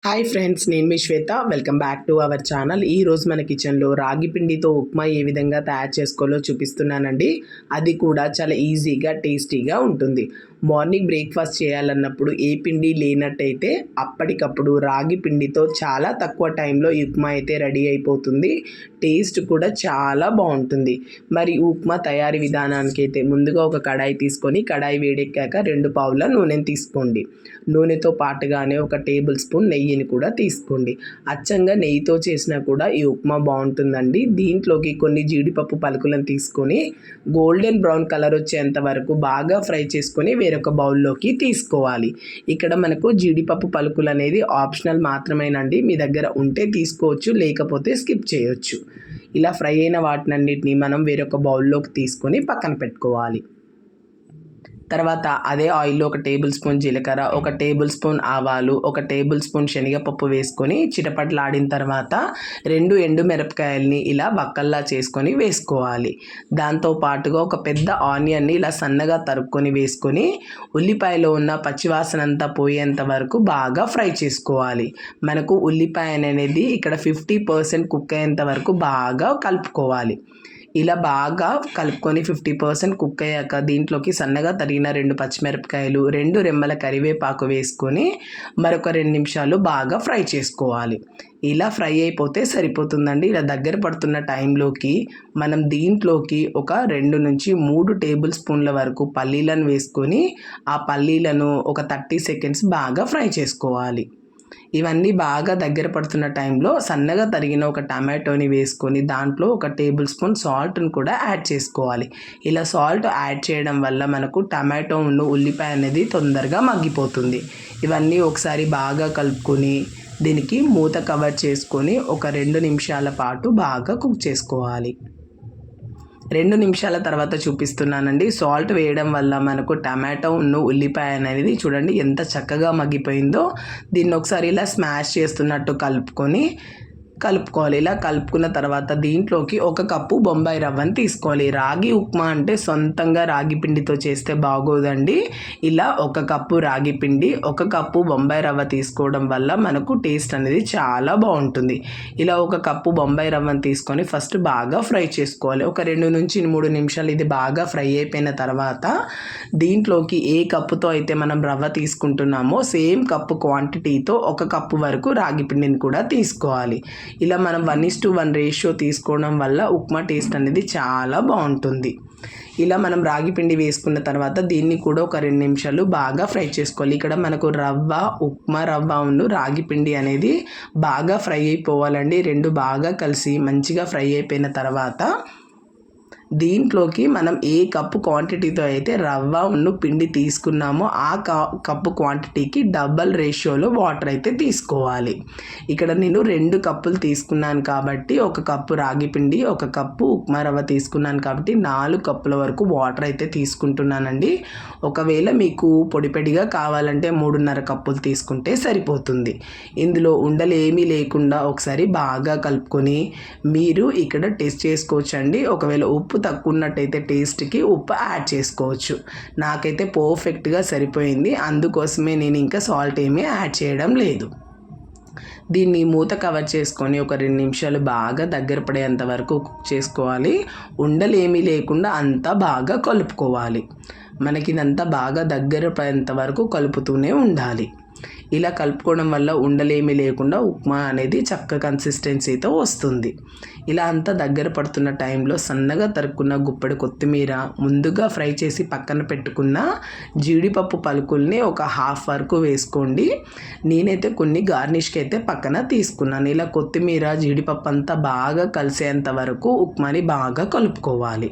Hi friends, నేను మీ Shweta. Welcome back to our channel. ఈరోజు మన కిచెన్లో రాగి పిండితో ఉప్మా ఏ విధంగా తయారు చేసుకోవాలో చూపిస్తున్నానండి. అది కూడా చాలా ఈజీగా టేస్టీగా ఉంటుంది. మార్నింగ్ బ్రేక్ఫాస్ట్ చేయాలన్నప్పుడు ఏ పిండి లేనట్టయితే అప్పటికప్పుడు రాగి పిండితో చాలా తక్కువ టైంలో ఈ ఉప్మా అయితే రెడీ అయిపోతుంది. టేస్ట్ కూడా చాలా బాగుంటుంది. మరి ఉప్మా తయారీ విధానానికి అయితే ముందుగా ఒక కడాయి తీసుకొని కడాయి వేడెక్కాక 2 పావుల నూనెని తీసుకోండి. నూనెతో పాటుగానే ఒక టేబుల్ స్పూన్ నెయ్యిని కూడా తీసుకోండి. అచ్చంగా నెయ్యితో చేసినా కూడా ఈ ఉప్మా బాగుంటుందండి. దీంట్లోకి కొన్ని జీడిపప్పు పలుకులను తీసుకొని గోల్డెన్ బ్రౌన్ కలర్ వచ్చేంత వరకు బాగా ఫ్రై చేసుకొని వేరొక బౌల్లోకి తీసుకోవాలి. ఇక్కడ మనకు జీడిపప్పు పలుకులు అనేది ఆప్షనల్ మాత్రమేనండి. మీ దగ్గర ఉంటే తీసుకోవచ్చు, లేకపోతే స్కిప్ చేయొచ్చు. ఇలా ఫ్రై అయిన వాటినన్నిటిని మనం వేరొక బౌల్లోకి తీసుకొని పక్కన పెట్టుకోవాలి. తర్వాత అదే ఆయిల్లో 1 టేబుల్ స్పూన్ జీలకర్ర, 1 టేబుల్ స్పూన్ ఆవాలు, 1 టేబుల్ స్పూన్ శనగపప్పు వేసుకొని చిటపట్లాడిన తర్వాత 2 ఎండుమిరపకాయలని ఇలా వక్కల్లా చేసుకొని వేసుకోవాలి. దాంతో పాటుగా ఒక పెద్ద ఆనియన్ని ఇలా సన్నగా తరుక్కొని వేసుకొని ఉల్లిపాయలో ఉన్న పచ్చివాసన అంతా పోయేంత వరకు బాగా ఫ్రై చేసుకోవాలి. మనకు ఉల్లిపాయ అనేది ఇక్కడ 50% కుక్ అయ్యేంత వరకు బాగా కలుపుకోవాలి. ఇలా బాగా కలుపుకొని 50% కుక్ అయ్యాక దీంట్లోకి సన్నగా తరిగిన 2 పచ్చిమిరపకాయలు, 2 రెమ్మల కరివేపాకు వేసుకొని మరొక 2 నిమిషాలు బాగా ఫ్రై చేసుకోవాలి. ఇలా ఫ్రై అయిపోతే సరిపోతుందండి. ఇలా దగ్గర పడుతున్న టైంలోకి మనం దీంట్లోకి ఒక 2 నుంచి 3 టేబుల్ స్పూన్ల వరకు పల్లీలను వేసుకొని ఆ పల్లీలను ఒక 30 సెకండ్స్ బాగా ఫ్రై చేసుకోవాలి. ఇవన్నీ బాగా దగ్గర పడుతున్న టైంలో సన్నగా తరిగిన ఒక టమాటోని వేసుకొని దాంట్లో 1 టేబుల్ స్పూన్ సాల్ట్ని కూడా యాడ్ చేసుకోవాలి. ఇలా సాల్ట్ యాడ్ చేయడం వల్ల మనకు టమాటో ఉల్లిపాయ అనేది తొందరగా మగ్గిపోతుంది. ఇవన్నీ ఒకసారి బాగా కలుపుకొని దీనికి మూత కవర్ చేసుకొని ఒక 2 నిమిషాల పాటు బాగా కుక్ చేసుకోవాలి. 2 నిమిషాల తర్వాత చూపిస్తున్నానండి. సాల్ట్ వేయడం వల్ల మనకు టమాటో ఉల్లిపాయ అనేది చూడండి ఎంత చక్కగా మగ్గిపోయిందో. దీన్ని ఒకసారి ఇలా స్మాష్ చేస్తున్నట్టు కలుపుకోవాలి. ఇలా కలుపుకున్న తర్వాత దీంట్లోకి 1 కప్పు బొంబాయి రవ్వని తీసుకోవాలి. రాగి ఉప్మా అంటే సొంతంగా రాగి పిండితో చేస్తే బాగోదండి. ఇలా 1 కప్పు రాగి పిండి, 1 కప్పు బొంబాయి రవ్వ తీసుకోవడం వల్ల మనకు టేస్ట్ అనేది చాలా బాగుంటుంది. ఇలా 1 కప్పు బొంబాయి రవ్వని తీసుకొని ఫస్ట్ బాగా ఫ్రై చేసుకోవాలి. ఒక 2 నుంచి 3 నిమిషాలు ఇది బాగా ఫ్రై అయిపోయిన తర్వాత దీంట్లోకి ఏ కప్పుతో అయితే మనం రవ్వ తీసుకుంటున్నామో సేమ్ కప్పు క్వాంటిటీతో 1 కప్పు వరకు రాగి పిండిని కూడా తీసుకోవాలి. ఇలా మనం 1:1 రేషియో తీసుకోవడం వల్ల ఉప్మా టేస్ట్ అనేది చాలా బాగుంటుంది. ఇలా మనం రాగి పిండి వేసుకున్న తర్వాత దీన్ని కూడా ఒక 2 నిమిషాలు బాగా ఫ్రై చేసుకోవాలి. ఇక్కడ మనకు ఉప్మా రవ్వ రాగి పిండి అనేది బాగా ఫ్రై అయిపోవాలండి. 2 బాగా కలిసి మంచిగా ఫ్రై అయిపోయిన తర్వాత దీంట్లోకి మనం ఏ కప్పు క్వాంటిటీతో అయితే రవ్వ పిండి తీసుకున్నామో ఆ కప్పు క్వాంటిటీకి డబల్ రేషియోలో వాటర్ అయితే తీసుకోవాలి. ఇక్కడ నేను 2 కప్పులు తీసుకున్నాను కాబట్టి 1 కప్పు రాగి పిండి, 1 కప్పు ఉప్మా రవ్వ తీసుకున్నాను కాబట్టి 4 కప్పుల వరకు వాటర్ అయితే తీసుకుంటున్నానండి. ఒకవేళ మీకు పొడిగా కావాలంటే 3.5 కప్పులు తీసుకుంటే సరిపోతుంది. ఇందులో ఉండలు ఏమీ లేకుండా ఒకసారి బాగా కలుపుకొని మీరు ఇక్కడ టేస్ట్ చేసుకోవచ్చండి. ఒకవేళ ఉప్పు తక్కువ ఉన్నట్టయితే టేస్ట్కి ఉప్పు యాడ్ చేసుకోవచ్చు. నాకైతే పర్ఫెక్ట్గా సరిపోయింది. అందుకోసమే నేను ఇంకా సాల్ట్ ఏమీ యాడ్ చేయడం లేదు. దీన్ని మూత కవర్ చేసుకొని ఒక 2 నిమిషాలు బాగా దగ్గర పడేంత వరకు కుక్ చేసుకోవాలి. ఉండలు ఏమీ లేకుండా అంతా బాగా కలుపుకోవాలి. మనకి ఇదంతా బాగా దగ్గర పడేంత వరకు కలుపుతూనే ఉండాలి. ఇలా కలుపుకోవడం వల్ల ఉండలేమీ లేకుండా ఉప్మా అనేది చక్క కన్సిస్టెన్సీతో వస్తుంది. ఇలా అంతా దగ్గర పడుతున్న టైంలో సన్నగా తరుక్కున్న గుప్పెడు కొత్తిమీర, ముందుగా ఫ్రై చేసి పక్కన పెట్టుకున్న జీడిపప్పు పలుకుల్ని ఒక హాఫ్ వరకు వేసుకోండి. నేనైతే కొన్ని గార్నిష్కి అయితే పక్కన తీసుకున్నాను. ఇలా కొత్తిమీర జీడిపప్పు అంతా బాగా కలిసేంత వరకు ఉప్మాని బాగా కలుపుకోవాలి.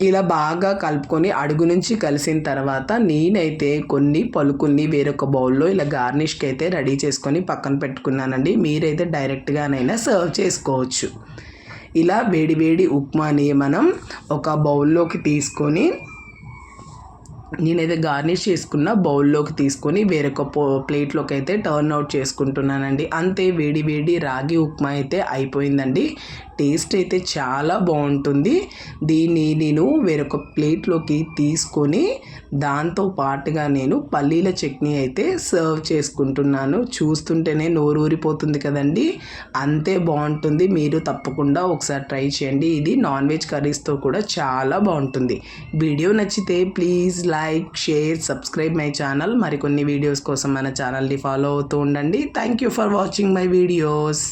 ఇలా బాగా కలుపుకొని అడుగు నుంచి కలిసిన తర్వాత నేనైతే కొన్ని పలుకుల్ని వేరొక బౌల్లో ఇలా గార్నిష్కి అయితే రెడీ చేసుకొని పక్కన పెట్టుకున్నానండి. మీరైతే డైరెక్ట్గానైనా సర్వ్ చేసుకోవచ్చు. ఇలా వేడి ఉప్మాని మనం ఒక బౌల్లోకి తీసుకొని నేనైతే గార్నిష్ చేసుకున్న బౌల్లోకి తీసుకొని వేరొక ప్లేట్లోకి అయితే టర్న్ అవుట్ చేసుకుంటున్నానండి. అంతే, వేడి రాగి ఉప్మా అయితే అయిపోయిందండి. టేస్ట్ అయితే చాలా బాగుంటుంది. దీన్ని నేను వేరొక ప్లేట్లోకి తీసుకొని దాంతో పాటుగా నేను పల్లీల చట్నీ అయితే సర్వ్ చేసుకుంటున్నాను. చూస్తుంటేనే నోరు ఊరిపోతుంది కదండి, అంతే బాగుంటుంది. మీరు తప్పకుండా ఒకసారి ట్రై చేయండి. ఇది నాన్ వెజ్ కర్రీస్తో కూడా చాలా బాగుంటుంది. వీడియో నచ్చితే please like, share, subscribe my channel. మరికొన్ని వీడియోస్ కోసం మన ఛానల్ని ఫాలో అవుతూ ఉండండి. Thank you for watching my videos.